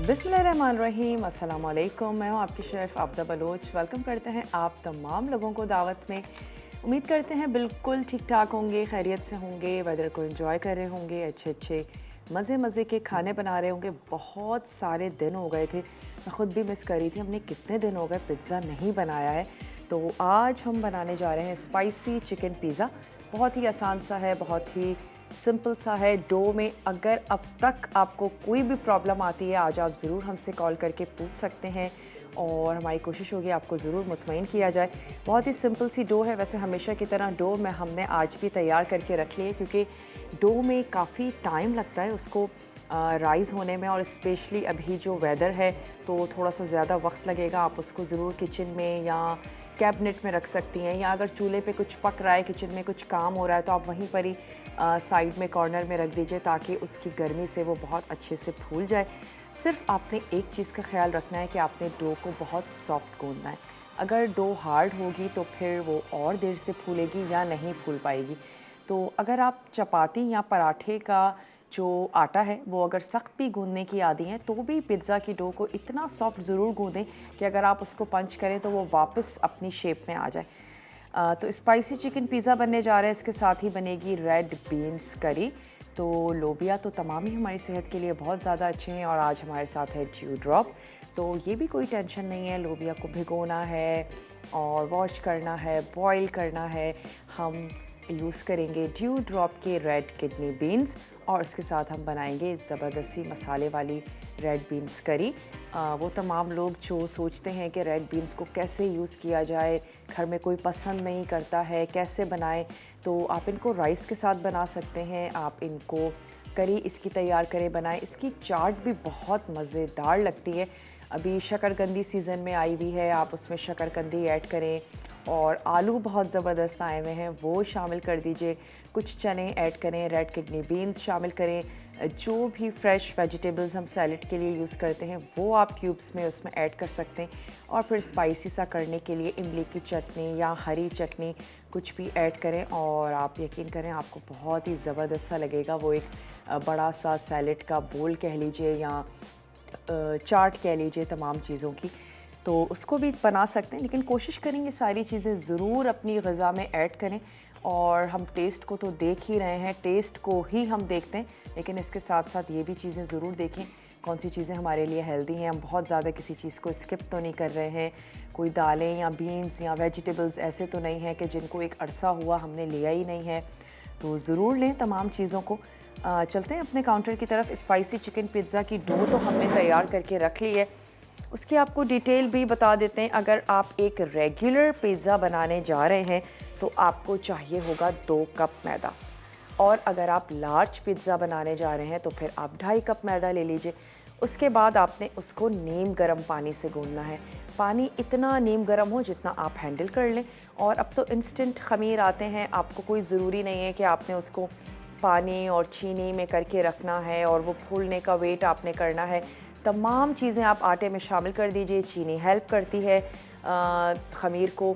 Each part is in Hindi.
बिस्मिल्लाहिर्रहमानिर्रहीम, अस्सलाम वालेकुम। मैं हूँ आपकी शेफ़ आबदा बलोच। वेलकम करते हैं आप तमाम लोगों को दावत में। उम्मीद करते हैं बिल्कुल ठीक ठाक होंगे, खैरियत से होंगे, वेदर को एंजॉय कर रहे होंगे, अच्छे अच्छे मज़े मज़े के खाने बना रहे होंगे। बहुत सारे दिन हो गए थे, मैं ख़ुद भी मिस कर रही थी, हमने कितने दिन हो गए पिज़्ज़ा नहीं बनाया है। तो आज हम बनाने जा रहे हैं स्पाइसी चिकन पिज़्ज़ा। बहुत ही आसान सा है, बहुत ही सिंपल सा है। डो में अगर अब तक आपको कोई भी प्रॉब्लम आती है, आज आप ज़रूर हमसे कॉल करके पूछ सकते हैं और हमारी कोशिश होगी आपको ज़रूर मुतमईन किया जाए। बहुत ही सिंपल सी डो है। वैसे हमेशा की तरह डो में हमने आज भी तैयार करके रख ली है, क्योंकि डो में काफ़ी टाइम लगता है उसको राइज़ होने में, और स्पेशली अभी जो वेदर है तो थोड़ा सा ज़्यादा वक्त लगेगा। आप उसको ज़रूर किचन में या कैबिनेट में रख सकती हैं, या अगर चूल्हे पे कुछ पक रहा है, किचन में कुछ काम हो रहा है, तो आप वहीं पर ही साइड में कॉर्नर में रख दीजिए, ताकि उसकी गर्मी से वो बहुत अच्छे से फूल जाए। सिर्फ आपने एक चीज़ का ख्याल रखना है कि आपने डो को बहुत सॉफ्ट गूंदना है। अगर डो हार्ड होगी तो फिर वो और देर से फूलेगी या नहीं फूल पाएगी। तो अगर आप चपाती या पराठे का जो आटा है वो अगर सख्त भी गूंदने की आदी हैं, तो भी पिज़्ज़ा की डो को इतना सॉफ्ट ज़रूर गूंदें कि अगर आप उसको पंच करें तो वो वापस अपनी शेप में आ जाए। तो स्पाइसी चिकन पिज़्ज़ा बनने जा रहा है। इसके साथ ही बनेगी रेड बीन्स करी। तो लोबिया तो तमाम ही हमारी सेहत के लिए बहुत ज़्यादा अच्छे हैं, और आज हमारे साथ है ड्यू ड्रॉप। तो ये भी कोई टेंशन नहीं है, लोबिया को भिगोना है और वॉश करना है, बॉईल करना है। हम यूज़ करेंगे ड्यू ड्रॉप के रेड किडनी बीन्स, और इसके साथ हम बनाएंगे ज़बरदस्ती मसाले वाली रेड बीन्स करी। वो तमाम लोग जो सोचते हैं कि रेड बीन्स को कैसे यूज़ किया जाए, घर में कोई पसंद नहीं करता है, कैसे बनाएं, तो आप इनको राइस के साथ बना सकते हैं। आप इनको करी इसकी तैयार करें, बनाएं। इसकी चाट भी बहुत मज़ेदार लगती है। अभी शकरकंदी सीज़न में आई हुई है, आप उसमें शकरकंदी ऐड करें, और आलू बहुत ज़बरदस्त आए हुए हैं वो शामिल कर दीजिए। कुछ चने ऐड करें, रेड किडनी बीन्स शामिल करें। जो भी फ्रेश वेजिटेबल्स हम सैलेड के लिए यूज़ करते हैं वो आप क्यूब्स में उसमें ऐड कर सकते हैं। और फिर स्पाइसी सा करने के लिए इमली की चटनी या हरी चटनी कुछ भी ऐड करें, और आप यकीन करें आपको बहुत ही ज़बरदस्त सा लगेगा। वो एक बड़ा सा सैलेड का बोल कह लीजिए या चाट कह लीजिए तमाम चीज़ों की, तो उसको भी बना सकते हैं। लेकिन कोशिश करेंगे सारी चीज़ें ज़रूर अपनी ग़िज़ा में ऐड करें। और हम टेस्ट को तो देख ही रहे हैं, टेस्ट को ही हम देखते हैं, लेकिन इसके साथ साथ ये भी चीज़ें ज़रूर देखें कौन सी चीज़ें हमारे लिए हेल्दी हैं। हम बहुत ज़्यादा किसी चीज़ को स्किप तो नहीं कर रहे हैं। कोई दालें या बीन्स या वेजिटेबल्स ऐसे तो नहीं हैं कि जिनको एक अरसा हुआ हमने लिया ही नहीं है। तो ज़रूर लें तमाम चीज़ों को। चलते हैं अपने काउंटर की तरफ। स्पाइसी चिकन पिज़्ज़ा की डो तो हमने तैयार करके रख ली है, उसकी आपको डिटेल भी बता देते हैं। अगर आप एक रेगुलर पिज़्ज़ा बनाने जा रहे हैं तो आपको चाहिए होगा 2 कप मैदा, और अगर आप लार्ज पिज़्ज़ा बनाने जा रहे हैं तो फिर आप 2.5 कप मैदा ले लीजिए। उसके बाद आपने उसको नीम गर्म पानी से गूंदना है। पानी इतना नीम गर्म हो जितना आप हैंडल कर लें। और अब तो इंस्टेंट ख़मीर आते हैं, आपको कोई ज़रूरी नहीं है कि आपने उसको पानी और चीनी में करके रखना है और वो फूलने का वेट आपने करना है। तमाम चीज़ें आप आटे में शामिल कर दीजिए। चीनी हेल्प करती है ख़मीर को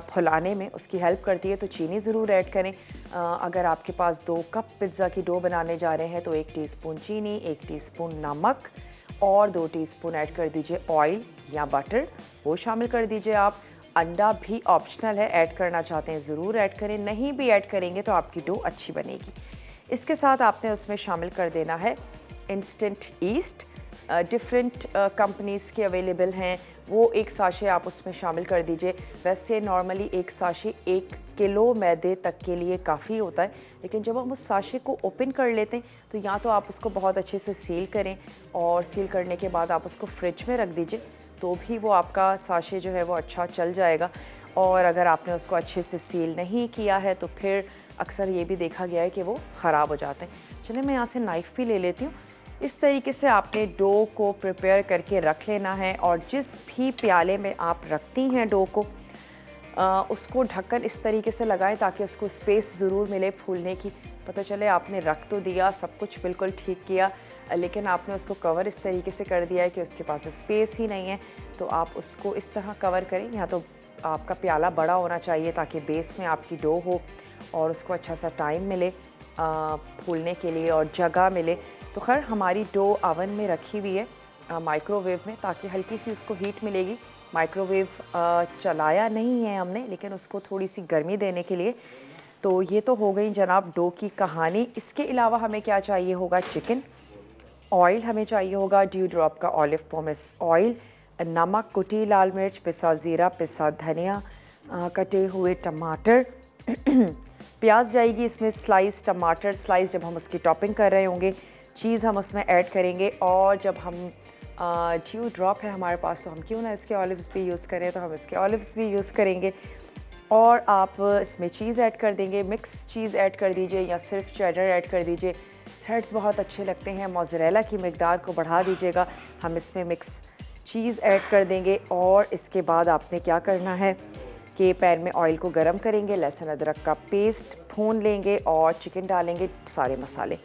फुलाने में, उसकी हेल्प करती है, तो चीनी ज़रूर ऐड करें। अगर आपके पास 2 कप पिज़्ज़ा की डो बनाने जा रहे हैं तो 1 टीस्पून चीनी, 1 टीस्पून नमक और 2 टीस्पून ऐड कर दीजिए ऑयल या बटर, वो शामिल कर दीजिए आप। अंडा भी ऑप्शनल है, ऐड करना चाहते हैं ज़रूर ऐड करें, नहीं भी ऐड करेंगे तो आपकी डो अच्छी बनेगी। इसके साथ आपने उसमें शामिल कर देना है इंस्टेंट ईस्ट। डिफरेंट कंपनीज़ के अवेलेबल हैं, वो 1 साशे आप उसमें शामिल कर दीजिए। वैसे नॉर्मली 1 साशे 1 किलो मैदे तक के लिए काफ़ी होता है, लेकिन जब हम उस साशे को ओपन कर लेते हैं तो या तो आप उसको बहुत अच्छे से सील करें, और सील करने के बाद आप उसको फ्रिज में रख दीजिए, तो भी वो आपका साशे जो है वो अच्छा चल जाएगा। और अगर आपने उसको अच्छे से सील नहीं किया है तो फिर अक्सर ये भी देखा गया है कि वो ख़राब हो जाते हैं। चलिए मैं यहाँ से नाइफ़ भी ले लेती हूँ। इस तरीके से आपने डो को प्रिपेयर करके रख लेना है, और जिस भी प्याले में आप रखती हैं डो को, उसको ढक्कन इस तरीके से लगाएं ताकि उसको स्पेस ज़रूर मिले फूलने की। पता चले आपने रख तो दिया, सब कुछ बिल्कुल ठीक किया, लेकिन आपने उसको कवर इस तरीके से कर दिया है कि उसके पास स्पेस ही नहीं है। तो आप उसको इस तरह कवर करें। या तो आपका प्याला बड़ा होना चाहिए ताकि बेस में आपकी डो हो और उसको अच्छा सा टाइम मिले फूलने के लिए और जगह मिले। तो खैर हमारी डो ओवन में रखी हुई है, माइक्रोवेव में, ताकि हल्की सी उसको हीट मिलेगी। माइक्रोवेव चलाया नहीं है हमने, लेकिन उसको थोड़ी सी गर्मी देने के लिए। तो ये तो हो गई जनाब डो की कहानी। इसके अलावा हमें क्या चाहिए होगा? चिकन, ऑयल हमें चाहिए होगा ड्यू ड्रॉप का ऑलिव पोमेस ऑयल, नमक, कुटी लाल मिर्च, पिसा ज़ीरा, पिसा धनिया, कटे हुए टमाटर, प्याज जाएगी इसमें स्लाइस, टमाटर स्लाइस जब हम उसकी टॉपिंग कर रहे होंगे, चीज़ हम उसमें ऐड करेंगे। और जब हम ड्यू ड्रॉप है हमारे पास, तो हम क्यों ना इसके ऑलिव्स भी यूज़ करें, तो हम इसके ऑलिव्स भी यूज़ करेंगे। और आप इसमें चीज़ ऐड कर देंगे, मिक्स चीज़ ऐड कर दीजिए या सिर्फ चेडर ऐड कर दीजिए। थ्रेड्स बहुत अच्छे लगते हैं। मोज़रेला की मिकदार को बढ़ा दीजिएगा। हम इसमें मिक्स चीज़ ऐड कर देंगे। और इसके बाद आपने क्या करना है कि पैन में ऑयल को गरम करेंगे, लहसुन अदरक का पेस्ट भून लेंगे और चिकन डालेंगे, सारे मसाले।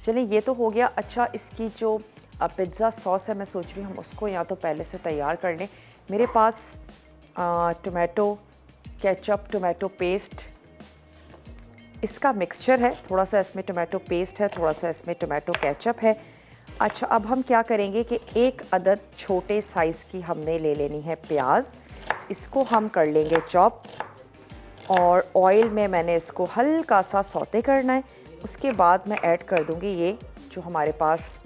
चलिए ये तो हो गया। अच्छा, इसकी जो पिज़्ज़ा सॉस है, मैं सोच रही हूँ हम उसको या तो पहले से तैयार कर लें। मेरे पास टोमेटो केचप, टोमेटो पेस्ट, इसका मिक्सचर है। थोड़ा सा इसमें टोमेटो पेस्ट है, थोड़ा सा इसमें टोमेटो केचप है। अच्छा, अब हम क्या करेंगे कि एक अदद छोटे साइज़ की हमने ले लेनी है प्याज, इसको हम कर लेंगे चॉप। और ऑयल में मैंने इसको हल्का सा सौते करना है। उसके बाद मैं ऐड कर दूंगी ये जो हमारे पास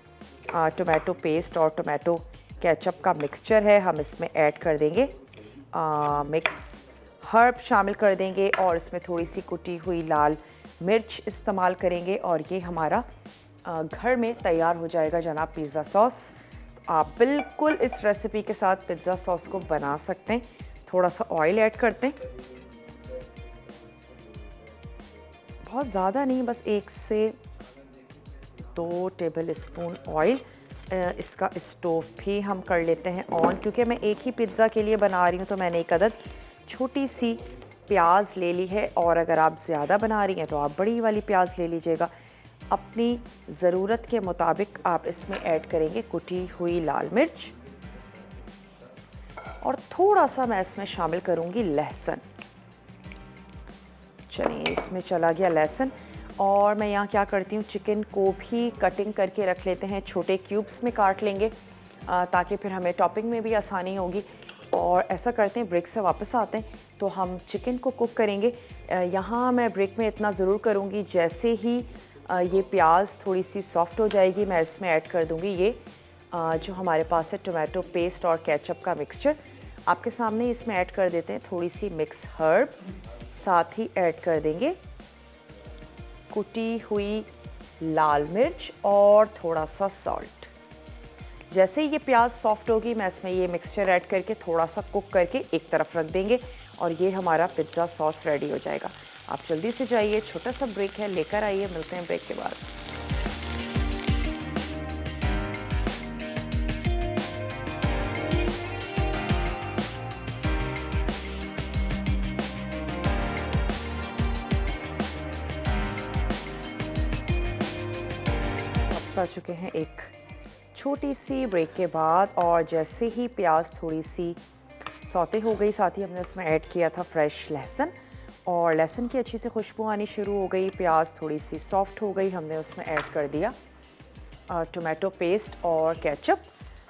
टोमेटो पेस्ट और टोमेटो केचप का मिक्सचर है, हम इसमें ऐड कर देंगे। मिक्स हर्ब शामिल कर देंगे और इसमें थोड़ी सी कुटी हुई लाल मिर्च इस्तेमाल करेंगे और ये हमारा घर में तैयार हो जाएगा जनाब पिज़्ज़ा सॉस। तो आप बिल्कुल इस रेसिपी के साथ पिज़्ज़ा सॉस को बना सकते हैं। थोड़ा सा ऑयल ऐड करते हैं, बहुत ज़्यादा नहीं, बस 1 से 2 टेबल स्पून ऑयल। इसका स्टोव भी हम कर लेते हैं ऑन, क्योंकि मैं एक ही पिज़्ज़ा के लिए बना रही हूँ। तो मैंने एक अदद छोटी सी प्याज ले ली है, और अगर आप ज़्यादा बना रही हैं तो आप बड़ी वाली प्याज ले लीजिएगा। अपनी ज़रूरत के मुताबिक आप इसमें ऐड करेंगे कुटी हुई लाल मिर्च, और थोड़ा सा मैं इसमें शामिल करूँगी लहसुन। चलिए, इसमें चला गया लहसुन। और मैं यहाँ क्या करती हूँ, चिकन को भी कटिंग करके रख लेते हैं, छोटे क्यूब्स में काट लेंगे ताकि फिर हमें टॉपिंग में भी आसानी होगी। और ऐसा करते हैं, ब्रेक से वापस आते हैं तो हम चिकन को कुक करेंगे। यहाँ मैं ब्रेक में इतना ज़रूर करूँगी, जैसे ही ये प्याज थोड़ी सी सॉफ्ट हो जाएगी, मैं इसमें ऐड कर दूँगी ये जो हमारे पास है टोमेटो पेस्ट और केचप का मिक्सचर। आपके सामने इसमें ऐड कर देते हैं थोड़ी सी मिक्स हर्ब, साथ ही ऐड कर देंगे कुटी हुई लाल मिर्च और थोड़ा सा सॉल्ट। जैसे ही ये प्याज सॉफ्ट होगी, मैं इसमें ये मिक्सचर ऐड करके थोड़ा सा कुक करके एक तरफ रख देंगे और ये हमारा पिज़्ज़ा सॉस रेडी हो जाएगा। आप जल्दी से जाइए, छोटा सा ब्रेक है, लेकर आइए, मिलते हैं ब्रेक के बाद। आ चुके हैं एक छोटी सी ब्रेक के बाद, और जैसे ही प्याज थोड़ी सी सौते हो गई, साथ ही हमने उसमें ऐड किया था फ्रेश लहसुन, और लहसुन की अच्छी से खुशबू आनी शुरू हो गई। प्याज थोड़ी सी सॉफ्ट हो गई, हमने उसमें ऐड कर दिया टोमेटो पेस्ट और केचप।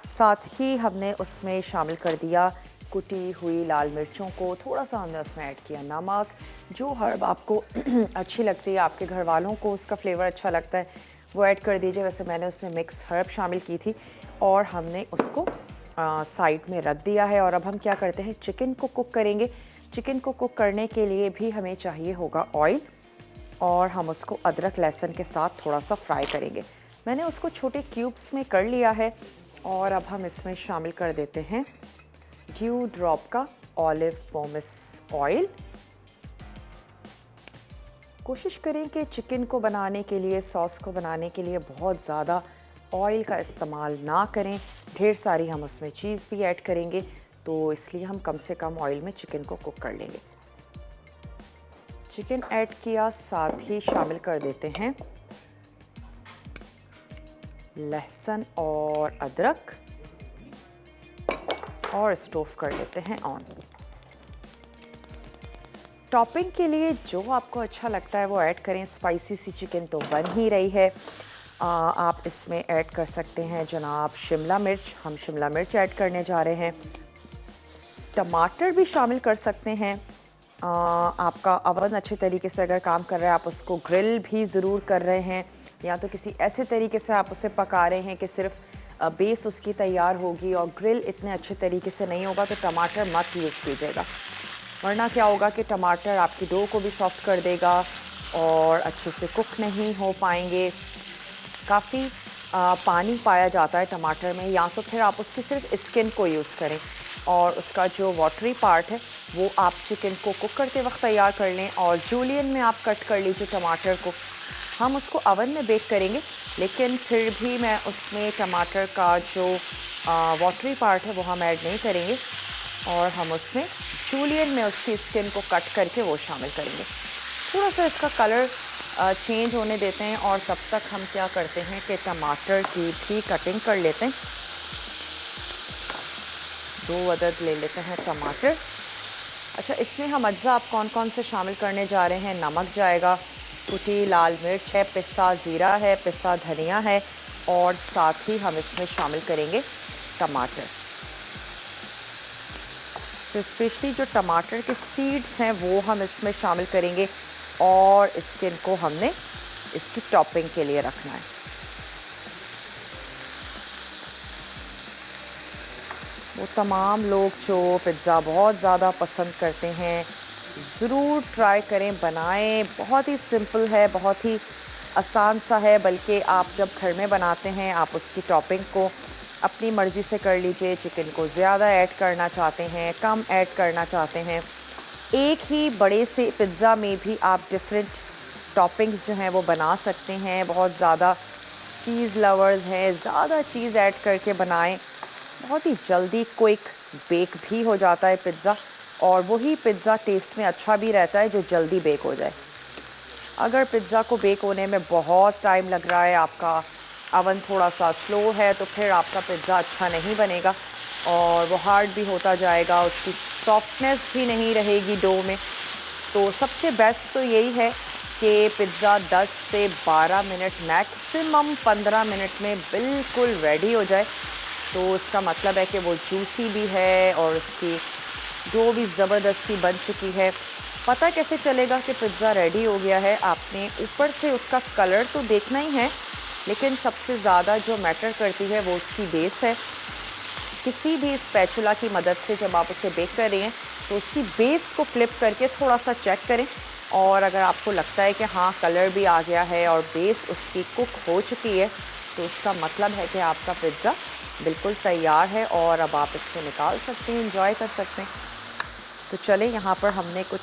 साथ ही हमने उसमें शामिल कर दिया कुटी हुई लाल मिर्चों को, थोड़ा सा हमने उसमें ऐड किया नमक। जो हर्ब आपको अच्छी लगती है, आपके घर वालों को उसका फ्लेवर अच्छा लगता है, वो ऐड कर दीजिए। वैसे मैंने उसमें मिक्स हर्ब शामिल की थी, और हमने उसको साइड में रख दिया है। और अब हम क्या करते हैं, चिकन को कुक करेंगे। चिकन को कुक करने के लिए भी हमें चाहिए होगा ऑयल, और हम उसको अदरक लहसुन के साथ थोड़ा सा फ्राई करेंगे। मैंने उसको छोटे क्यूब्स में कर लिया है, और अब हम इसमें शामिल कर देते हैं ड्यू ड्रॉप का ऑलिव पोमेस ऑयल। कोशिश करें कि चिकन को बनाने के लिए, सॉस को बनाने के लिए बहुत ज़्यादा ऑयल का इस्तेमाल ना करें। ढेर सारी हम उसमें चीज़ भी ऐड करेंगे, तो इसलिए हम कम से कम ऑयल में चिकन को कुक कर लेंगे। चिकन ऐड किया, साथ ही शामिल कर देते हैं लहसुन और अदरक, और स्टोव कर लेते हैं ऑन। टॉपिंग के लिए जो आपको अच्छा लगता है वो ऐड करें। स्पाइसी सी चिकन तो बन ही रही है। आप इसमें ऐड कर सकते हैं जनाब शिमला मिर्च। हम शिमला मिर्च ऐड करने जा रहे हैं। टमाटर भी शामिल कर सकते हैं। आपका अवन अच्छे तरीके से अगर काम कर रहा है, आप उसको ग्रिल भी ज़रूर कर रहे हैं, या तो किसी ऐसे तरीके से आप उसे पका रहे हैं कि सिर्फ बेस उसकी तैयार होगी और ग्रिल इतने अच्छे तरीके से नहीं होगा, तो टमाटर मत यूज़ कीजिएगा। वरना क्या होगा कि टमाटर आपकी डो को भी सॉफ्ट कर देगा और अच्छे से कुक नहीं हो पाएंगे। काफ़ी पानी पाया जाता है टमाटर में, या तो फिर आप उसकी सिर्फ स्किन को यूज़ करें और उसका जो वाटरी पार्ट है वो आप चिकन को कुक करते वक्त तैयार कर लें और जूलियन में आप कट कर लीजिए टमाटर को। हम उसको ओवन में बेक करेंगे, लेकिन फिर भी मैं उसमें टमाटर का जो वाटरी पार्ट है वो हम ऐड नहीं करेंगे और हम उसमें जूलियन में उसकी स्किन को कट करके वो शामिल करेंगे। थोड़ा सा इसका कलर चेंज होने देते हैं और तब तक हम क्या करते हैं कि टमाटर की भी कटिंग कर लेते हैं। 2 अदद ले लेते हैं टमाटर। अच्छा, इसमें हम अज्जा आप कौन कौन से शामिल करने जा रहे हैं? नमक जाएगा, कुटी लाल मिर्च है, पिसा ज़ीरा है, पिसा धनिया है और साथ ही हम इसमें शामिल करेंगे टमाटर। तो स्पेशली जो टमाटर के सीड्स हैं वो हम इसमें शामिल करेंगे और स्किन को हमने इसकी टॉपिंग के लिए रखना है। वो तमाम लोग जो पिज़्ज़ा बहुत ज़्यादा पसंद करते हैं, ज़रूर ट्राई करें, बनाएं। बहुत ही सिंपल है, बहुत ही आसान सा है, बल्कि आप जब घर में बनाते हैं आप उसकी टॉपिंग को अपनी मर्ज़ी से कर लीजिए। चिकन को ज़्यादा ऐड करना चाहते हैं, कम ऐड करना चाहते हैं। एक ही बड़े से पिज़्ज़ा में भी आप डिफरेंट टॉपिंग्स जो हैं वो बना सकते हैं। बहुत ज़्यादा चीज़ लवर्स हैं, ज़्यादा चीज़ ऐड करके बनाएं। बहुत ही जल्दी क्विक बेक भी हो जाता है पिज़्ज़ा, और वही पिज़्ज़ा टेस्ट में अच्छा भी रहता है जो जल्दी बेक हो जाए। अगर पिज़्ज़ा को बेक होने में बहुत टाइम लग रहा है, आपका अवन थोड़ा सा स्लो है, तो फिर आपका पिज़्ज़ा अच्छा नहीं बनेगा और वो हार्ड भी होता जाएगा, उसकी सॉफ्टनेस भी नहीं रहेगी डो में। तो सबसे बेस्ट तो यही है कि पिज़्ज़ा 10 से 12 मिनट, मैक्सिमम 15 मिनट में बिल्कुल रेडी हो जाए। तो इसका मतलब है कि वो जूसी भी है और उसकी डो भी ज़बरदस्त सी बन चुकी है। पता कैसे चलेगा कि पिज़्ज़ा रेडी हो गया है? आपने ऊपर से उसका कलर तो देखना ही है, लेकिन सबसे ज़्यादा जो मैटर करती है वो उसकी बेस है। किसी भी स्पैचुला की मदद से जब आप उसे बेक कर रही हैं तो उसकी बेस को फ्लिप करके थोड़ा सा चेक करें, और अगर आपको लगता है कि हाँ कलर भी आ गया है और बेस उसकी कुक हो चुकी है, तो उसका मतलब है कि आपका पिज़्ज़ा बिल्कुल तैयार है और अब आप इसको निकाल सकते हैं, एंजॉय कर सकते हैं। तो चले, यहाँ पर हमने कुछ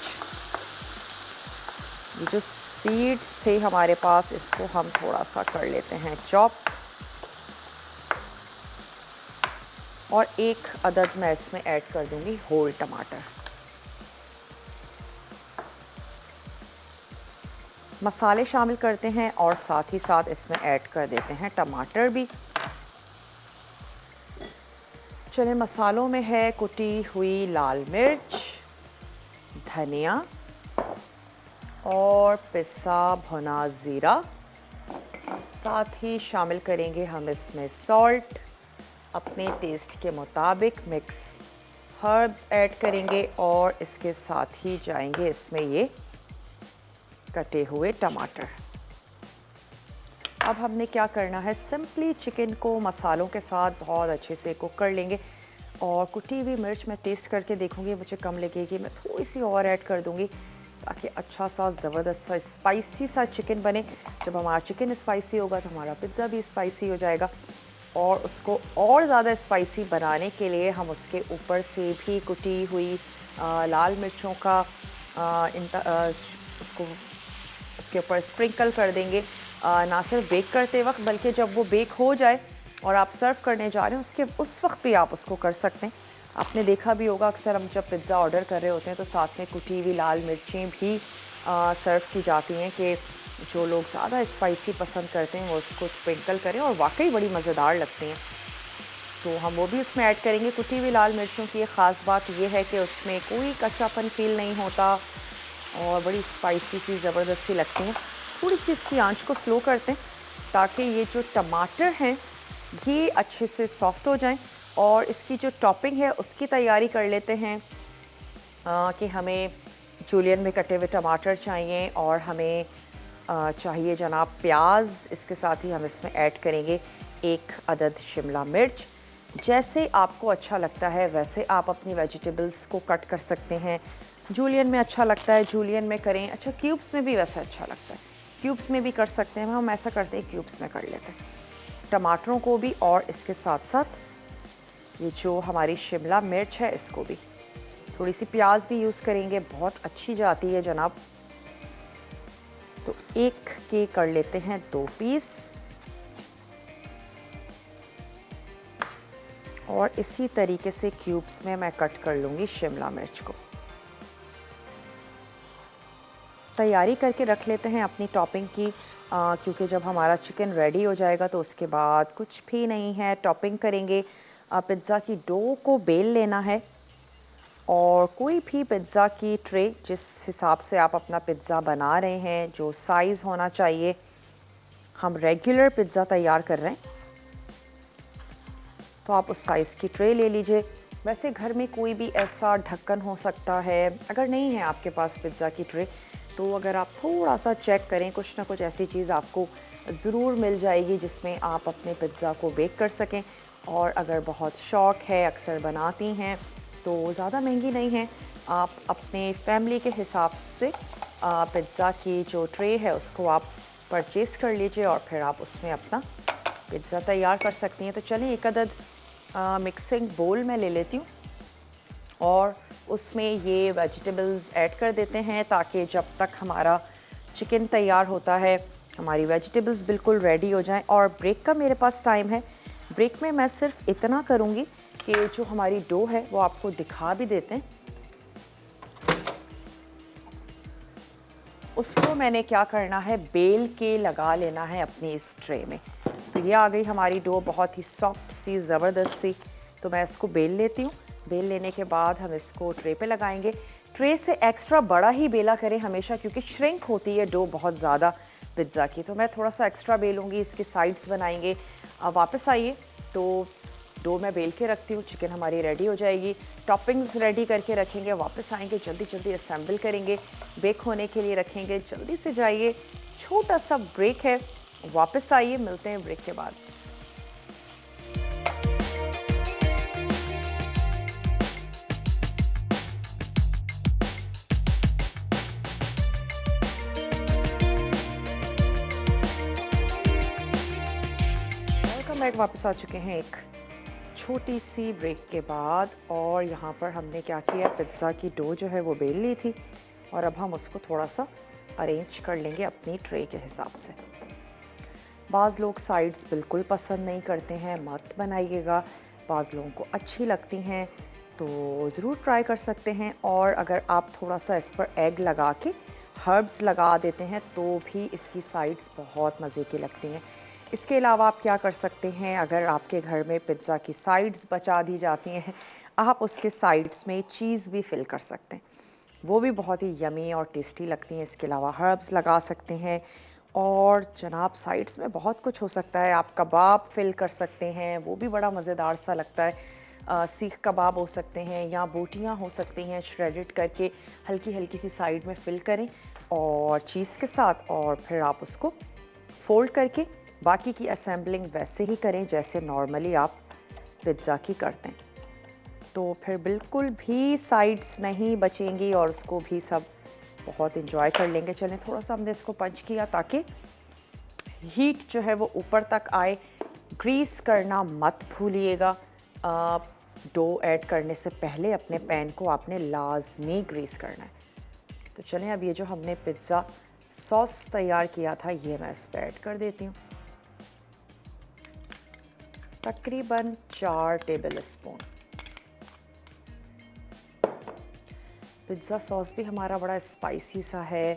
ये जो सीड्स थे हमारे पास, इसको हम थोड़ा सा कर लेते हैं चॉप, और 1 अदद मैं इसमें ऐड कर दूंगी होल टमाटर। मसाले शामिल करते हैं और साथ ही साथ इसमें ऐड कर देते हैं टमाटर भी। चले, मसालों में है कुटी हुई लाल मिर्च, धनिया और पिसा भुना ज़ीरा। साथ ही शामिल करेंगे हम इसमें सॉल्ट, अपने टेस्ट के मुताबिक मिक्स हर्ब्स ऐड करेंगे और इसके साथ ही जाएंगे इसमें ये कटे हुए टमाटर। अब हमने क्या करना है, सिंपली चिकन को मसालों के साथ बहुत अच्छे से कुक कर लेंगे। और कुटी हुई मिर्च मैं टेस्ट करके देखूंगी, मुझे कम लगेगी, मैं थोड़ी सी और ऐड कर दूंगी ताकि अच्छा सा ज़बरदस्त सा स्पाइसी सा चिकन बने। जब हमारा चिकन स्पाइसी होगा तो हमारा पिज़्ज़ा भी स्पाइसी हो जाएगा। और उसको और ज़्यादा स्पाइसी बनाने के लिए हम उसके ऊपर से भी कुटी हुई लाल मिर्चों का उसको उसके ऊपर स्प्रिंकल कर देंगे। ना सिर्फ बेक करते वक्त, बल्कि जब वो बेक हो जाए और आप सर्व करने जा रहे हैं उसके उस वक्त भी आप उसको कर सकते हैं। आपने देखा भी होगा अक्सर हम जब पिज़्ज़ा ऑर्डर कर रहे होते हैं तो साथ में कुटी हुई लाल मिर्चें भी सर्व की जाती हैं कि जो लोग ज़्यादा स्पाइसी पसंद करते हैं वो उसको स्प्रिंकल करें, और वाकई बड़ी मज़ेदार लगती हैं। तो हम वो भी उसमें ऐड करेंगे। कुटी हुई लाल मिर्चों की एक ख़ास बात यह है कि उसमें कोई कच्चापन फील नहीं होता और बड़ी स्पाइसी सी ज़बरदस्त सी लगती हैं। थोड़ी सी इसकी आंच को स्लो करते हैं ताकि ये जो टमाटर हैं ये अच्छे से सॉफ्ट हो जाएं। और इसकी जो टॉपिंग है उसकी तैयारी कर लेते हैं कि हमें जूलियन में कटे हुए टमाटर चाहिए और हमें चाहिए जनाब प्याज। इसके साथ ही हम इसमें ऐड करेंगे 1 अदद शिमला मिर्च। जैसे आपको अच्छा लगता है वैसे आप अपनी वेजिटेबल्स को कट कर सकते हैं। जूलियन में अच्छा लगता है जूलियन में करें, अच्छा क्यूब्स में भी वैसे अच्छा लगता है क्यूब्स में भी कर सकते हैं। हम ऐसा करते हैं क्यूब्स में कर लेते हैं टमाटरों को भी, और इसके साथ साथ ये जो हमारी शिमला मिर्च है इसको भी। थोड़ी सी प्याज भी यूज़ करेंगे, बहुत अच्छी जाती है जनाब। तो एक के कर लेते हैं 2 पीस, और इसी तरीके से क्यूब्स में मैं कट कर लूँगी शिमला मिर्च को। तैयारी करके रख लेते हैं अपनी टॉपिंग की, क्योंकि जब हमारा चिकन रेडी हो जाएगा तो उसके बाद कुछ भी नहीं है, टॉपिंग करेंगे। पिज़्ज़ा की डो को बेल लेना है, और कोई भी पिज़्ज़ा की ट्रे जिस हिसाब से आप अपना पिज़्ज़ा बना रहे हैं, जो साइज़ होना चाहिए। हम रेगुलर पिज़्ज़ा तैयार कर रहे हैं तो आप उस साइज़ की ट्रे ले लीजिए। वैसे घर में कोई भी ऐसा ढक्कन हो सकता है, अगर नहीं है आपके पास पिज़्ज़ा की ट्रे तो अगर आप थोड़ा सा चेक करें, कुछ ना कुछ ऐसी चीज़ आपको ज़रूर मिल जाएगी जिसमें आप अपने पिज़्ज़ा को बेक कर सकें। और अगर बहुत शौक़ है, अक्सर बनाती हैं, तो ज़्यादा महंगी नहीं है, आप अपने फैमिली के हिसाब से पिज़्ज़ा की जो ट्रे है उसको आप परचेज़ कर लीजिए और फिर आप उसमें अपना पिज़्ज़ा तैयार कर सकती हैं। तो चलिए 1 अदद मिक्सिंग बोल मैं ले लेती हूँ और उसमें ये वेजिटेबल्स ऐड कर देते हैं, ताकि जब तक हमारा चिकन तैयार होता है हमारी वेजिटेबल्स बिल्कुल रेडी हो जाएं। और ब्रेक का मेरे पास टाइम है, ब्रेक में मैं सिर्फ इतना करूँगी कि जो हमारी डो है वो आपको दिखा भी देते हैं। उसको मैंने क्या करना है, बेल के लगा लेना है अपनी इस ट्रे में। तो ये आ गई हमारी डो, बहुत ही सॉफ्ट सी, ज़बरदस्त सी। तो मैं इसको बेल लेती हूँ। बेल लेने के बाद हम इसको ट्रे पे लगाएंगे। ट्रे से एक्स्ट्रा बड़ा ही बेला करें हमेशा, क्योंकि श्रिंक होती है डो बहुत ज़्यादा पिज़्ज़ा की। तो मैं थोड़ा सा एक्स्ट्रा बेलूँगी, इसकी साइड्स बनाएंगे। अब वापस आइए, तो डो मैं बेल के रखती हूँ, चिकन हमारी रेडी हो जाएगी। टॉपिंग्स रेडी करके रखेंगे, वापस आएंगे, जल्दी जल्दी असेंबल करेंगे, बेक होने के लिए रखेंगे। जल्दी से जाइए, छोटा सा ब्रेक है, वापस आइए, मिलते हैं ब्रेक के बाद। वेलकम बैक, वापस आ चुके हैं एक छोटी सी ब्रेक के बाद। और यहाँ पर हमने क्या किया, पिज़्ज़ा की डो जो है वो बेल ली थी और अब हम उसको थोड़ा सा अरेंज कर लेंगे अपनी ट्रे के हिसाब से। बाज़ लोग साइड्स बिल्कुल पसंद नहीं करते हैं, मत बनाइएगा। बाज़ लोगों को अच्छी लगती हैं तो ज़रूर ट्राई कर सकते हैं। और अगर आप थोड़ा सा इस पर एग लगा के हर्ब्स लगा देते हैं तो भी इसकी साइड्स बहुत मज़े की लगती हैं। इसके अलावा आप क्या कर सकते हैं, अगर आपके घर में पिज़्ज़ा की साइड्स बचा दी जाती हैं, आप उसके साइड्स में चीज़ भी फिल कर सकते हैं, वो भी बहुत ही यमी और टेस्टी लगती हैं। इसके अलावा हर्ब्स लगा सकते हैं और जनाब साइड्स में बहुत कुछ हो सकता है। आप कबाब फिल कर सकते हैं, वो भी बड़ा मज़ेदार सा लगता है। सीख कबाब हो सकते हैं या बोटियाँ हो सकती हैं, श्रेडेड करके हल्की हल्की सी साइड में फिल करें और चीज़ के साथ, और फिर आप उसको फोल्ड करके बाकी की असेंबलिंग वैसे ही करें जैसे नॉर्मली आप पिज़्ज़ा की करते हैं। तो फिर बिल्कुल भी साइड्स नहीं बचेंगी और उसको भी सब बहुत इंजॉय कर लेंगे। चलें, थोड़ा सा हमने इसको पंच किया ताकि हीट जो है वो ऊपर तक आए। ग्रीस करना मत भूलिएगा। डो ऐड करने से पहले अपने पैन को आपने लाजमी ग्रीस करना है। तो चलें, अब ये जो हमने पिज़्ज़ा सॉस तैयार किया था ये मैं इस पर ऐड कर देती हूँ, तकरीबन 4 टेबल स्पून। पिज़्ज़ा सॉस भी हमारा बड़ा स्पाइसी सा है।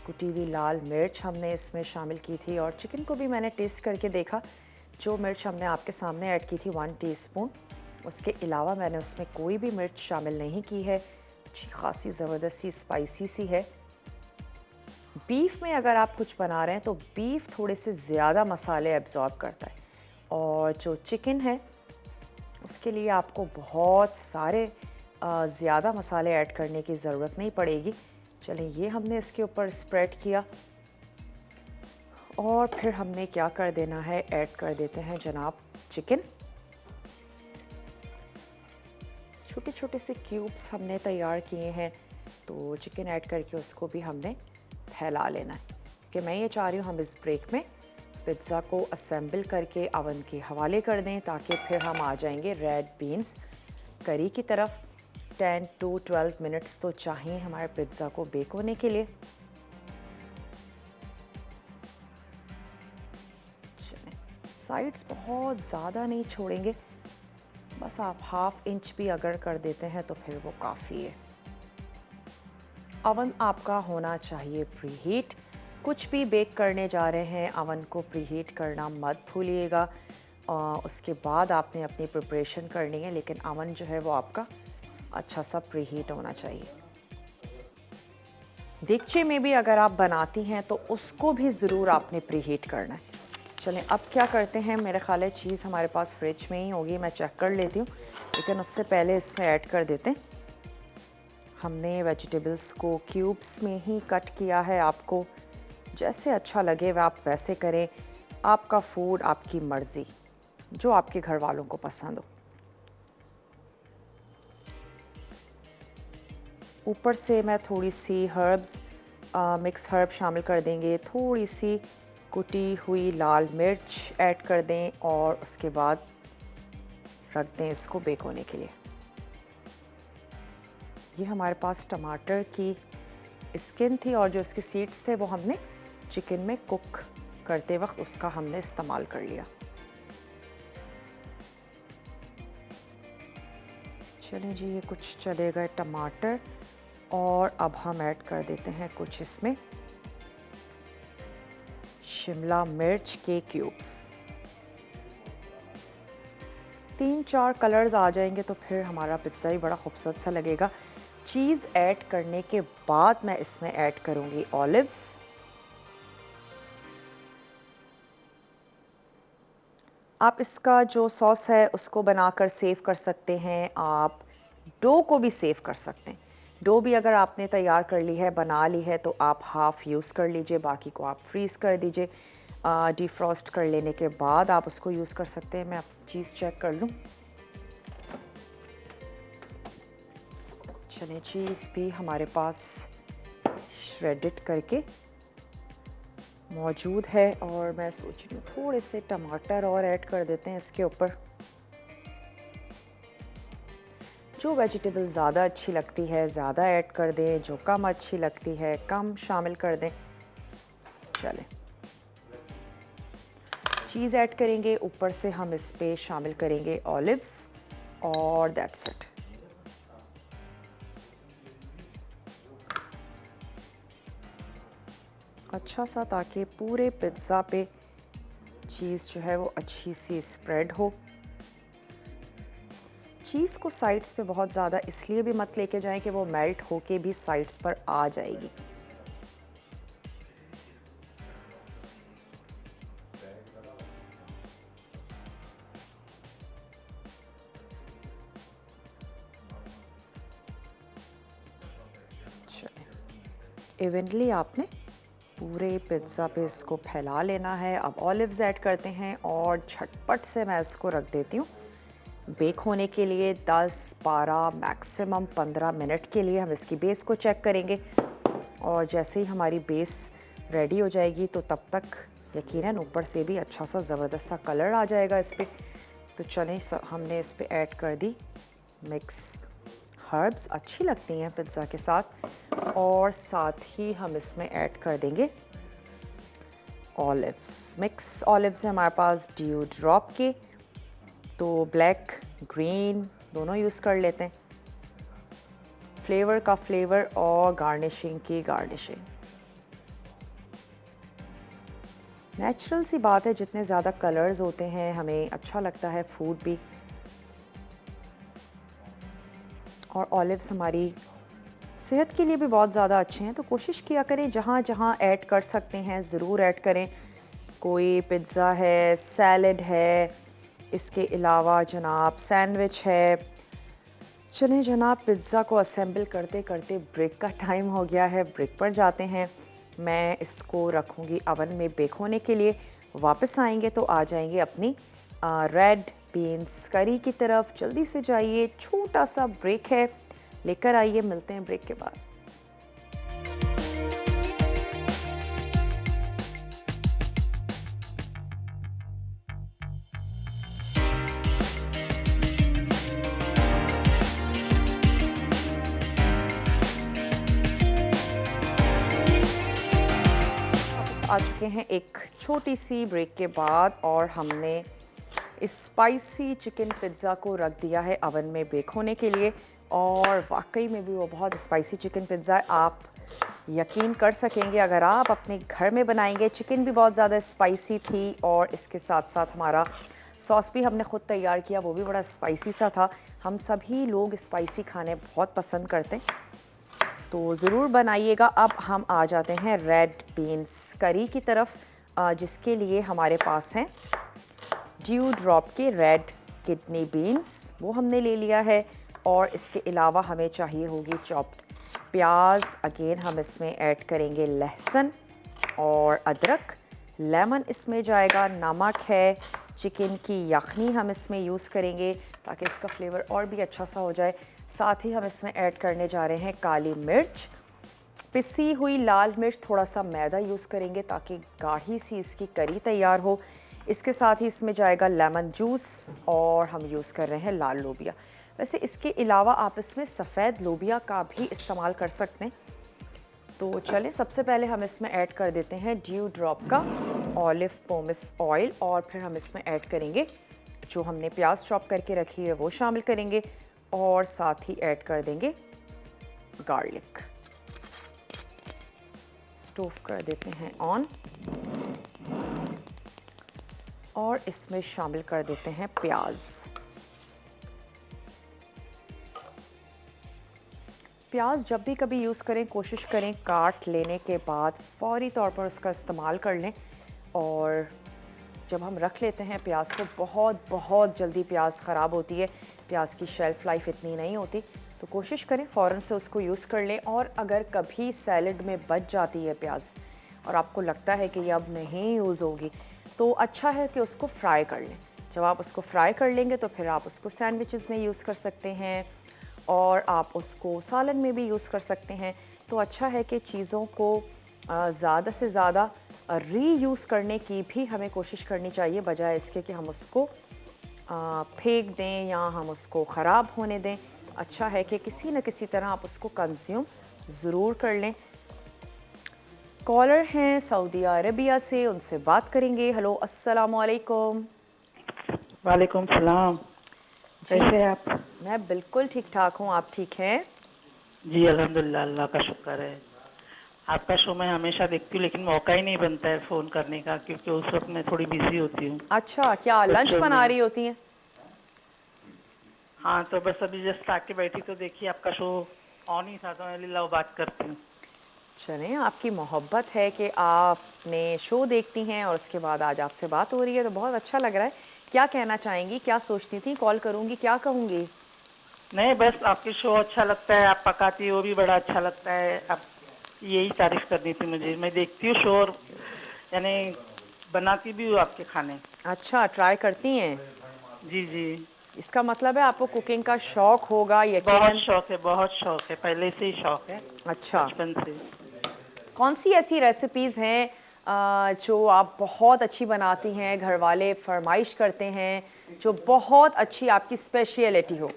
कुटी हुई लाल मिर्च हमने इसमें शामिल की थी और चिकन को भी मैंने टेस्ट करके देखा। जो मिर्च हमने आपके सामने ऐड की थी 1 टीस्पून, उसके अलावा मैंने उसमें कोई भी मिर्च शामिल नहीं की है। अच्छी खासी ज़बरदस्त सी स्पाइसी सी है। बीफ में अगर आप कुछ बना रहे हैं तो बीफ थोड़े से ज़्यादा मसाले एब्जॉर्ब करता है, और जो चिकन है उसके लिए आपको बहुत सारे ज़्यादा मसाले ऐड करने की ज़रूरत नहीं पड़ेगी। चलें, ये हमने इसके ऊपर स्प्रेड किया और फिर हमने क्या कर देना है, ऐड कर देते हैं जनाब चिकन। छोटे छोटे से क्यूब्स हमने तैयार किए हैं, तो चिकन ऐड करके उसको भी हमने फैला लेना है, क्योंकि मैं ये चाह रही हूँ हम इस ब्रेक में पिज़्ज़ा को असेंबल करके अवन के हवाले कर दें, ताकि फिर हम आ जाएंगे रेड बीन्स करी की तरफ। 10 to 12 मिनट्स तो चाहिए हमारे पिज़्ज़ा को बेक होने के लिए। चलें, साइड्स बहुत ज़्यादा नहीं छोड़ेंगे, बस आप 1/2 इंच भी अगर कर देते हैं तो फिर वो काफ़ी है। अवन आपका होना चाहिए प्रीहीट। कुछ भी बेक करने जा रहे हैं अवन को प्रीहीट करना मत भूलिएगा। उसके बाद आपने अपनी प्रिपरेशन करनी है, लेकिन अवन जो है वो आपका अच्छा सा प्रीहीट होना चाहिए। देगचे में भी अगर आप बनाती हैं तो उसको भी ज़रूर आपने प्रीहीट करना है। चलें, अब क्या करते हैं, मेरे ख्याल है चीज़ हमारे पास फ्रिज में ही होगी, मैं चेक कर लेती हूँ, लेकिन उससे पहले इसमें ऐड कर देते हैं। हमने वेजिटेबल्स को क्यूब्स में ही कट किया है, आपको जैसे अच्छा लगे वह आप वैसे करें। आपका फूड आपकी मर्ज़ी, जो आपके घर वालों को पसंद हो। ऊपर से मैं थोड़ी सी हर्ब्स, मिक्स हर्ब शामिल कर देंगे, थोड़ी सी कुटी हुई लाल मिर्च ऐड कर दें और उसके बाद रख दें इसको बेक होने के लिए। ये हमारे पास टमाटर की स्किन थी और जो इसके सीड्स थे वो हमने चिकन में कुक करते वक्त उसका हमने इस्तेमाल कर लिया। चलें जी, ये कुछ चले गए टमाटर, और अब हम ऐड कर देते हैं कुछ इसमें शिमला मिर्च के क्यूब्स। 3-4 कलर्स आ जाएंगे तो फिर हमारा पिज़्ज़ा ही बड़ा खूबसूरत सा लगेगा। चीज़ ऐड करने के बाद मैं इसमें ऐड करूँगी ऑलिव्स। आप इसका जो सॉस है उसको बनाकर सेव कर सकते हैं, आप डो को भी सेव कर सकते हैं। डो भी अगर आपने तैयार कर ली है, बना ली है, तो आप हाफ़ यूज़ कर लीजिए, बाकी को आप फ्रीज़ कर दीजिए। डिफ्रॉस्ट कर लेने के बाद आप उसको यूज़ कर सकते हैं। मैं अब चीज़ चेक कर लूँ। चने चीज़ भी हमारे पास श्रेडेड करके मौजूद है, और मैं सोच रही हूँ थोड़े से टमाटर और ऐड कर देते हैं इसके ऊपर। जो वेजिटेबल ज़्यादा अच्छी लगती है ज़्यादा ऐड कर दें, जो कम अच्छी लगती है कम शामिल कर दें। चलें, चीज़ ऐड करेंगे, ऊपर से हम इस पे शामिल करेंगे ऑलिव्स, और दैट्स इट। अच्छा सा, ताकि पूरे पिज़्ज़ा पे चीज़ जो है वो अच्छी सी स्प्रेड हो। चीज़ को साइड्स पे बहुत ज़्यादा इसलिए भी मत लेके जाएं कि वो मेल्ट होके भी साइड्स पर आ जाएगी। चलिए, इवनली आपने पूरे पिज़्ज़ा पे इसको फैला लेना है। अब ऑलिव्स ऐड करते हैं और झटपट से मैं इसको रख देती हूँ बेक होने के लिए। 10-12 मैक्सिमम 15 मिनट के लिए हम इसकी बेस को चेक करेंगे, और जैसे ही हमारी बेस रेडी हो जाएगी तो तब तक यकीनन ऊपर से भी अच्छा सा ज़बरदस्त सा कलर आ जाएगा इस पर। तो चलें, हमने इस पर ऐड कर दी मिक्स हर्ब्स, अच्छी लगती हैं पिज़्ज़ा के साथ, और साथ ही हम इसमें ऐड कर देंगे ऑलिव्स। मिक्स ऑलिव्स हैं हमारे पास ड्यू ड्रॉप के, तो ब्लैक ग्रीन दोनों यूज़ कर लेते हैं। फ्लेवर का फ्लेवर और गार्निशिंग की गार्निशिंग। नेचुरल सी बात है, जितने ज़्यादा कलर्स होते हैं हमें अच्छा लगता है फूड भी। और ऑलिव्स हमारी सेहत के लिए भी बहुत ज़्यादा अच्छे हैं। तो कोशिश किया करें जहाँ जहाँ ऐड कर सकते हैं ज़रूर ऐड करें। कोई पिज़्ज़ा है, सैलड है, इसके अलावा जनाब सैंडविच है। चलें जनाब, पिज़्ज़ा को असेंबल करते करते ब्रेक का टाइम हो गया है, ब्रेक पर जाते हैं। मैं इसको रखूँगी अवन में बेक होने के लिए। वापस आएंगे तो आ जाएंगे अपनी रेड बीन्स करी की तरफ। जल्दी से जाइए, छोटा सा ब्रेक है, लेकर आइए, मिलते हैं ब्रेक के बाद। आ चुके हैं एक छोटी सी ब्रेक के बाद और हमने इस स्पाइसी चिकन पिज़्ज़ा को रख दिया है अवन में बेक होने के लिए। और वाकई में भी वो बहुत स्पाइसी चिकन पिज़्ज़ा है। आप यकीन कर सकेंगे अगर आप अपने घर में बनाएंगे। चिकन भी बहुत ज़्यादा स्पाइसी थी और इसके साथ साथ हमारा सॉस भी हमने ख़ुद तैयार किया, वो भी बड़ा स्पाइसी सा था। हम सभी लोग स्पाइसी खाने बहुत पसंद करते हैं, तो ज़रूर बनाइएगा। अब हम आ जाते हैं रेड बीन्स करी की तरफ, जिसके लिए हमारे पास हैं ड्यू ड्रॉप के रेड किडनी बीन्स, वो हमने ले लिया है। और इसके अलावा हमें चाहिए होगी चॉप्ड प्याज। अगेन हम इसमें ऐड करेंगे लहसुन और अदरक। लेमन इसमें जाएगा, नमक है, चिकन की यखनी हम इसमें यूज़ करेंगे ताकि इसका फ्लेवर और भी अच्छा सा हो जाए। साथ ही हम इसमें ऐड करने जा रहे हैं काली मिर्च, पिसी हुई लाल मिर्च, थोड़ा सा मैदा यूज़ करेंगे ताकि गाढ़ी सी इसकी करी तैयार हो। इसके साथ ही इसमें जाएगा लेमन जूस और हम यूज़ कर रहे हैं लाल लोबिया। वैसे इसके अलावा आप इसमें सफ़ेद लोबिया का भी इस्तेमाल कर सकते हैं। तो चलें, सबसे पहले हम इसमें ऐड कर देते हैं ड्यू ड्रॉप का ऑलिव पोमेस ऑयल और फिर हम इसमें ऐड करेंगे जो हमने प्याज चॉप करके रखी है वो शामिल करेंगे और साथ ही ऐड कर देंगे गार्लिक। स्टोव कर देते हैं ऑन और इसमें शामिल कर देते हैं प्याज। प्याज जब भी कभी यूज़ करें कोशिश करें काट लेने के बाद फौरी तौर पर उसका इस्तेमाल कर लें। और जब हम रख लेते हैं प्याज को, बहुत जल्दी प्याज ख़राब होती है, प्याज की शेल्फ़ लाइफ इतनी नहीं होती, तो कोशिश करें फ़ौरन से उसको यूज़ कर लें। और अगर कभी सैलड में बच जाती है प्याज और आपको लगता है कि ये अब नहीं यूज़ होगी, तो अच्छा है कि उसको फ्राई कर लें। जब आप उसको फ्राई कर लेंगे तो फिर आप उसको सैंडविचेस में यूज़ कर सकते हैं और आप उसको सालन में भी यूज़ कर सकते हैं। तो अच्छा है कि चीज़ों को ज़्यादा से ज़्यादा रीयूज़ करने की भी हमें कोशिश करनी चाहिए, बजाय इसके कि हम उसको फेंक दें या हम उसको ख़राब होने दें। अच्छा है कि किसी न किसी तरह आप उसको कंज्यूम ज़रूर कर लें। कॉलर हैं सऊदी अरबिया से, उनसे बात करेंगे। हेलो, अस्सलाम वालेकुम। वालेकुम सलाम। कैसे हैं आप? मैं बिल्कुल ठीक ठाक हूँ, आप ठीक हैं? जी अल्हम्दुलिल्लाह, अल्लाह का शुक्र है। आपका शो मैं हमेशा देखती हूँ लेकिन मौका ही नहीं बनता है फ़ोन करने का, क्योंकि उस वक्त मैं थोड़ी बिजी होती हूँ। अच्छा, क्या लंच बच्चों बना में। रही होती हैं? हाँ, तो बस अभी जस्ट आके बैठी तो देखिए आपका शो ऑन ही था, तो मैं लाओ बात करती हूँ। चलें, आपकी मोहब्बत है कि आपने शो देखती हैं और उसके बाद आज आपसे बात हो रही है, तो बहुत अच्छा लग रहा है। क्या कहना चाहेंगी, क्या सोचती थी कॉल करूँगी, क्या कहूँगी? नहीं, बस आपके शो अच्छा लगता है, आप पकाती है वो भी बड़ा अच्छा लगता है। आप यही तारीफ करनी थी मुझे। मैं देखती हूँ शो और यानी बनाती भी हूँ आपके खाने। अच्छा, ट्राई करती हैं? जी जी, इसका मतलब है आपको कुकिंग का शौक होगा बहुत यकीनन। शौक है, बहुत शौक है, पहले से ही शौक है, अच्छा, बचपन से। कौन सी ऐसी रेसिपीज़ हैं जो आप बहुत अच्छी बनाती हैं, घर वाले फरमाइश करते हैं, जो बहुत अच्छी आपकी स्पेशलिटी हो?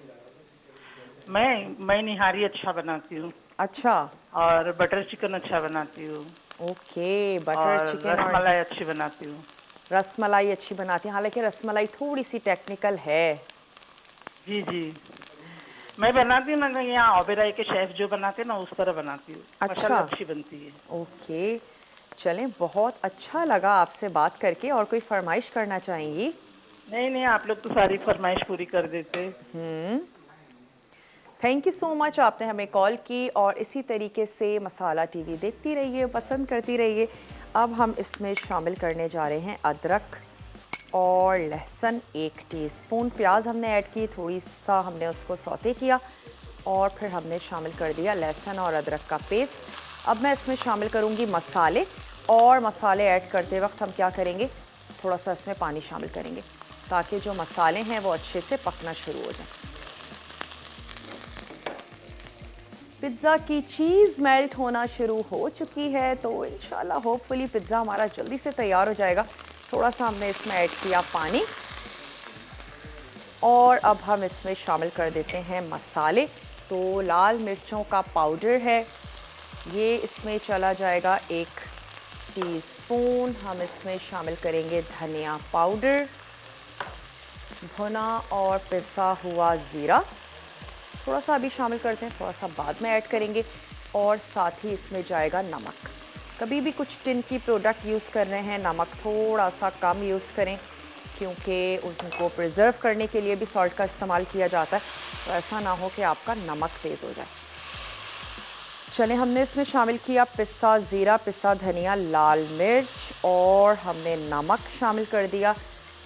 मैं निहारी अच्छा बनाती हूँ अच्छा, और बटर चिकन अच्छा बनाती हूँ ओके, बटर और चिकन और रसमलाई अच्छी बनाती हूँ। रसमलाई अच्छी बनाती हैं, हालांकि रसमलाई थोड़ी सी टेक्निकल है। जी जी, मैं बनाती हूँ ना, यहाँ ओबेराय के शेफ जो बनाते हैं ना उस तरह बनाती हूँ। अच्छा, माशाल्लाह अच्छी बनती है। ओके, चलें, बहुत अच्छा लगा आपसे बात करके। और कोई फरमाइश करना चाहेंगी? नहीं नहीं, आप लोग तो सारी फरमाइश पूरी कर देते। थैंक यू सो मच, आपने हमें कॉल की और इसी तरीके से मसाला टीवी देखती रहिए, पसंद करती रहिए। अब हम इसमें शामिल करने जा रहे हैं अदरक और लहसुन 1 टीस्पून। प्याज हमने ऐड की, थोड़ी सा हमने उसको सौते किया और फिर हमने शामिल कर दिया लहसुन और अदरक का पेस्ट। अब मैं इसमें शामिल करूँगी मसाले, और मसाले ऐड करते वक्त हम क्या करेंगे, थोड़ा सा इसमें पानी शामिल करेंगे ताकि जो मसाले हैं वो अच्छे से पकना शुरू हो जाए। पिज़्ज़ा की चीज़ मेल्ट होना शुरू हो चुकी है, तो इंशाल्लाह होपफुली पिज़्ज़ा हमारा जल्दी से तैयार हो जाएगा। थोड़ा सा हमने इसमें ऐड किया पानी और अब हम इसमें शामिल कर देते हैं मसाले। तो लाल मिर्चों का पाउडर है, ये इसमें चला जाएगा 1 टीस्पून। हम इसमें शामिल करेंगे धनिया पाउडर, भुना और पिसा हुआ ज़ीरा, थोड़ा सा अभी शामिल करते हैं, थोड़ा सा बाद में ऐड करेंगे। और साथ ही इसमें जाएगा नमक। कभी भी कुछ टिन की प्रोडक्ट यूज़ कर रहे हैं, नमक थोड़ा सा कम यूज़ करें, क्योंकि उनको प्रिजर्व करने के लिए भी सॉल्ट का इस्तेमाल किया जाता है, तो ऐसा ना हो कि आपका नमक तेज़ हो जाए। चलें, हमने इसमें शामिल किया पिसा ज़ीरा, पिसा धनिया, लाल मिर्च और हमने नमक शामिल कर दिया।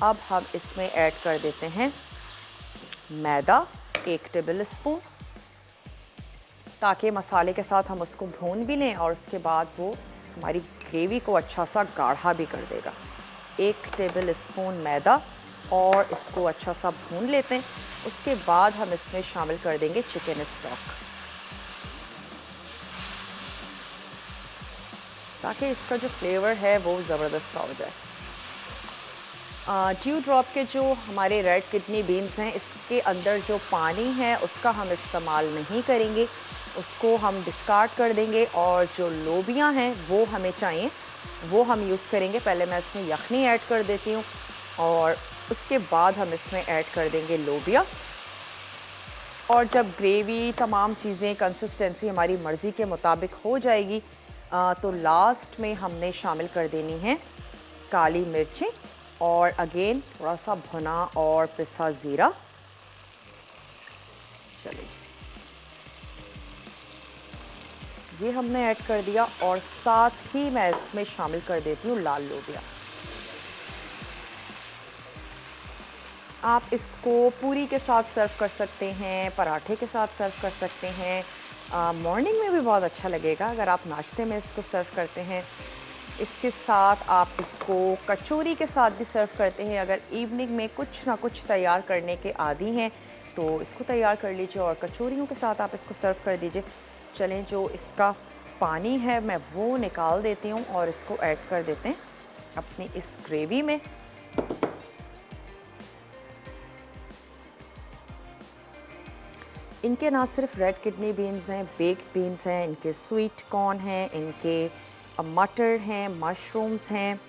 अब हम इसमें ऐड कर देते हैं मैदा 1 टेबल स्पून, ताकि मसाले के साथ हम उसको भून भी लें और उसके बाद वो हमारी ग्रेवी को अच्छा सा गाढ़ा भी कर देगा। 1 टेबल स्पून मैदा और इसको अच्छा सा भून लेते हैं। उसके बाद हम इसमें शामिल कर देंगे चिकन स्टॉक, ताकि इसका जो फ्लेवर है वो ज़बरदस्त सा हो जाए। ड्यू ड्रॉप के जो हमारे रेड किडनी बीन्स हैं, इसके अंदर जो पानी है उसका हम इस्तेमाल नहीं करेंगे, उसको हम डिस्कार्ड कर देंगे। और जो लोबियां हैं वो हमें चाहिए, वो हम यूज़ करेंगे। पहले मैं इसमें यखनी ऐड कर देती हूँ और उसके बाद हम इसमें ऐड कर देंगे लोबिया। और जब ग्रेवी तमाम चीज़ें कंसिस्टेंसी हमारी मर्ज़ी के मुताबिक हो जाएगी, तो लास्ट में हमने शामिल कर देनी है काली मिर्चें और अगेन थोड़ा सा भुना और पिसा ज़ीरा। चलिए, ये हमने ऐड कर दिया और साथ ही मैं इसमें शामिल कर देती हूँ लाल लोबिया। आप इसको पूरी के साथ सर्व कर सकते हैं, पराठे के साथ सर्व कर सकते हैं, मॉर्निंग में भी बहुत अच्छा लगेगा अगर आप नाश्ते में इसको सर्व करते हैं। इसके साथ आप इसको कचौरी के साथ भी सर्व करते हैं। अगर इवनिंग में कुछ ना कुछ तैयार करने के आदी हैं तो इसको तैयार कर लीजिए और कचौरियों के साथ आप इसको सर्व कर दीजिए। चलें, जो इसका पानी है मैं वो निकाल देती हूँ और इसको ऐड कर देते हैं अपनी इस ग्रेवी में। इनके ना सिर्फ रेड किडनी बीन्स हैं, बेक्ड बीन्स हैं, इनके स्वीट कॉर्न हैं, इनके मटर हैं, मशरूम्स हैं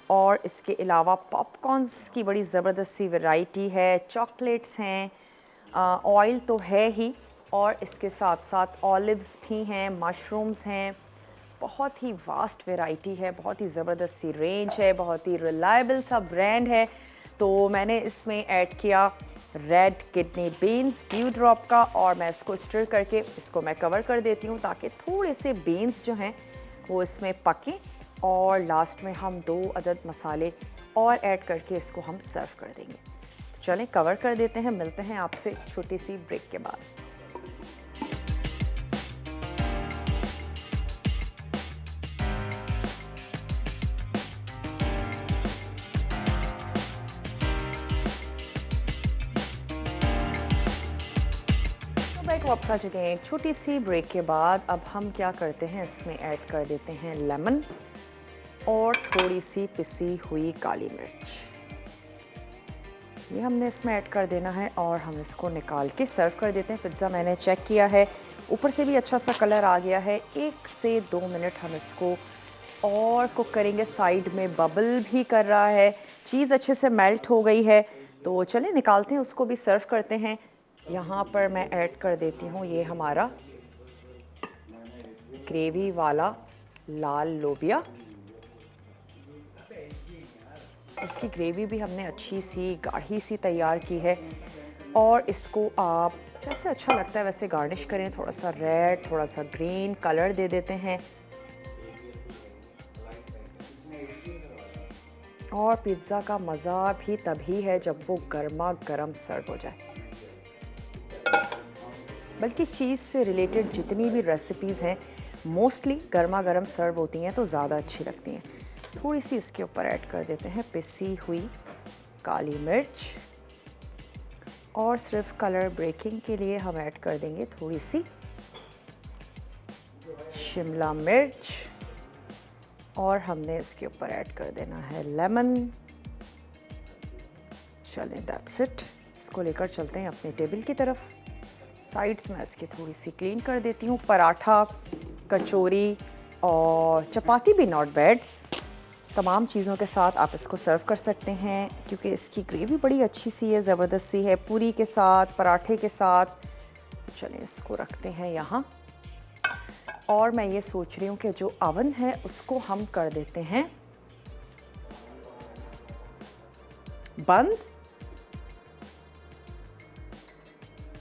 और इसके अलावा पॉपकॉर्न्स की बड़ी ज़बरदस्त सी वैरायटी है, चॉकलेट्स हैं, ऑयल तो है ही और इसके साथ साथ ऑलिव्स भी हैं, मशरूम्स हैं। बहुत ही वास्ट वैरायटी है, बहुत ही ज़बरदस्त सी रेंज है, बहुत ही रिलायबल सा ब्रांड है। तो मैंने इसमें ऐड किया red kidney beans dew drop का और मैं इसको स्टर करके इसको मैं कवर कर देती हूँ ताकि थोड़े से बीन्स जो हैं वो इसमें पकें। और लास्ट में हम 2 अदद मसाले और ऐड करके इसको हम सर्व कर देंगे। तो चलें, कवर कर देते हैं, मिलते हैं आपसे छोटी सी ब्रेक के बाद। वापस आ चुके हैं एक छोटी सी ब्रेक के बाद। अब हम क्या करते हैं, इसमें ऐड कर देते हैं लेमन और थोड़ी सी पिसी हुई काली मिर्च। ये हमने इसमें ऐड कर देना है और हम इसको निकाल के सर्व कर देते हैं। पिज़्ज़ा मैंने चेक किया है, ऊपर से भी अच्छा सा कलर आ गया है। 1 से 2 मिनट हम इसको और कुक करेंगे। साइड में बबल भी कर रहा है, चीज़ अच्छे से मेल्ट हो गई है। तो चलिए निकालते हैं, उसको भी सर्व करते हैं। यहाँ पर मैं ऐड कर देती हूँ ये हमारा ग्रेवी वाला लाल लोबिया। इसकी ग्रेवी भी हमने अच्छी सी गाढ़ी सी तैयार की है और इसको आप जैसे अच्छा लगता है वैसे गार्निश करें। थोड़ा सा रेड, थोड़ा सा ग्रीन कलर दे देते हैं। और पिज़्ज़ा का मज़ा भी तभी है जब वो गर्मा गर्म सर्व हो जाए। बल्कि चीज़ से रिलेटेड जितनी भी रेसिपीज़ हैं मोस्टली गर्मा गर्म सर्व होती हैं तो ज़्यादा अच्छी लगती हैं। थोड़ी सी इसके ऊपर ऐड कर देते हैं पिसी हुई काली मिर्च, और सिर्फ कलर ब्रेकिंग के लिए हम ऐड कर देंगे थोड़ी सी शिमला मिर्च, और हमने इसके ऊपर ऐड कर देना है लेमन। चलें, दैट्स इट। इसको लेकर चलते हैं अपने टेबल की तरफ। साइड्स में इसकी थोड़ी सी क्लीन कर देती हूँ। पराठा, कचौरी और चपाती भी नॉट बैड। तमाम चीज़ों के साथ आप इसको सर्व कर सकते हैं क्योंकि इसकी ग्रेवी बड़ी अच्छी सी है, ज़बरदस्त सी है। पूरी के साथ, पराठे के साथ। चलिए इसको रखते हैं यहाँ। और मैं ये सोच रही हूँ कि जो अवन है उसको हम कर देते हैं बंद,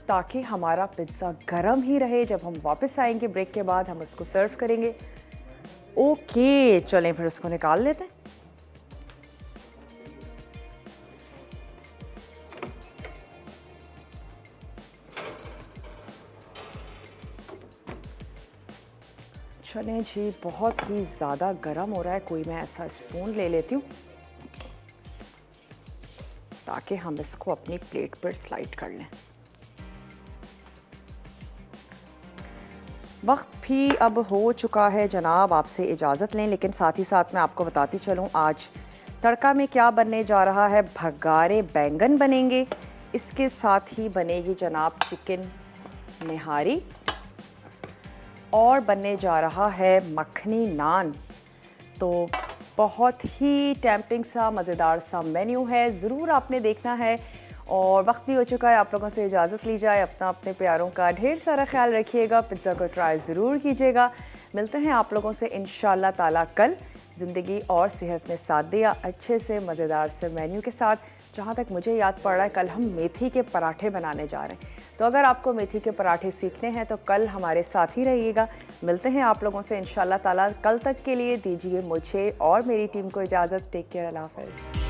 ताकि हमारा पिज़्ज़ा गर्म ही रहे। जब हम वापस आएंगे ब्रेक के बाद हम इसको सर्व करेंगे। ओके, चलें फिर उसको निकाल लेते हैं। चलें जी, बहुत ही ज़्यादा गर्म हो रहा है। कोई मैं ऐसा स्पून ले लेती हूँ ताकि हम इसको अपनी प्लेट पर स्लाइड कर लें। वक्त भी अब हो चुका है जनाब, आपसे इजाज़त लें, लेकिन साथ ही साथ मैं आपको बताती चलूँ आज तड़का में क्या बनने जा रहा है। भगारे बैंगन बनेंगे, इसके साथ ही बनेगी जनाब चिकन निहारी, और बनने जा रहा है मखनी नान। तो बहुत ही टेम्पटिंग सा, मज़ेदार सा मेन्यू है, ज़रूर आपने देखना है। और वक्त भी हो चुका है, आप लोगों से इजाज़त ली जाए। अपना, अपने प्यारों का ढेर सारा ख्याल रखिएगा। पिज़्ज़ा को ट्राई ज़रूर कीजिएगा। मिलते हैं आप लोगों से इंशाल्लाह ताला कल। ज़िंदगी और सेहत में साथ दिया अच्छे से मज़ेदार से मेन्यू के साथ। जहाँ तक मुझे याद पड़ रहा है कल हम मेथी के पराठे बनाने जा रहे हैं, तो अगर आपको मेथी के पराठे सीखने हैं तो कल हमारे साथ ही रहिएगा। मिलते हैं आप लोगों से इंशाल्लाह ताला कल। तक के लिए दीजिए मुझे और मेरी टीम को इजाज़त। टेक केयर, अल्लाह हाफ़िज़।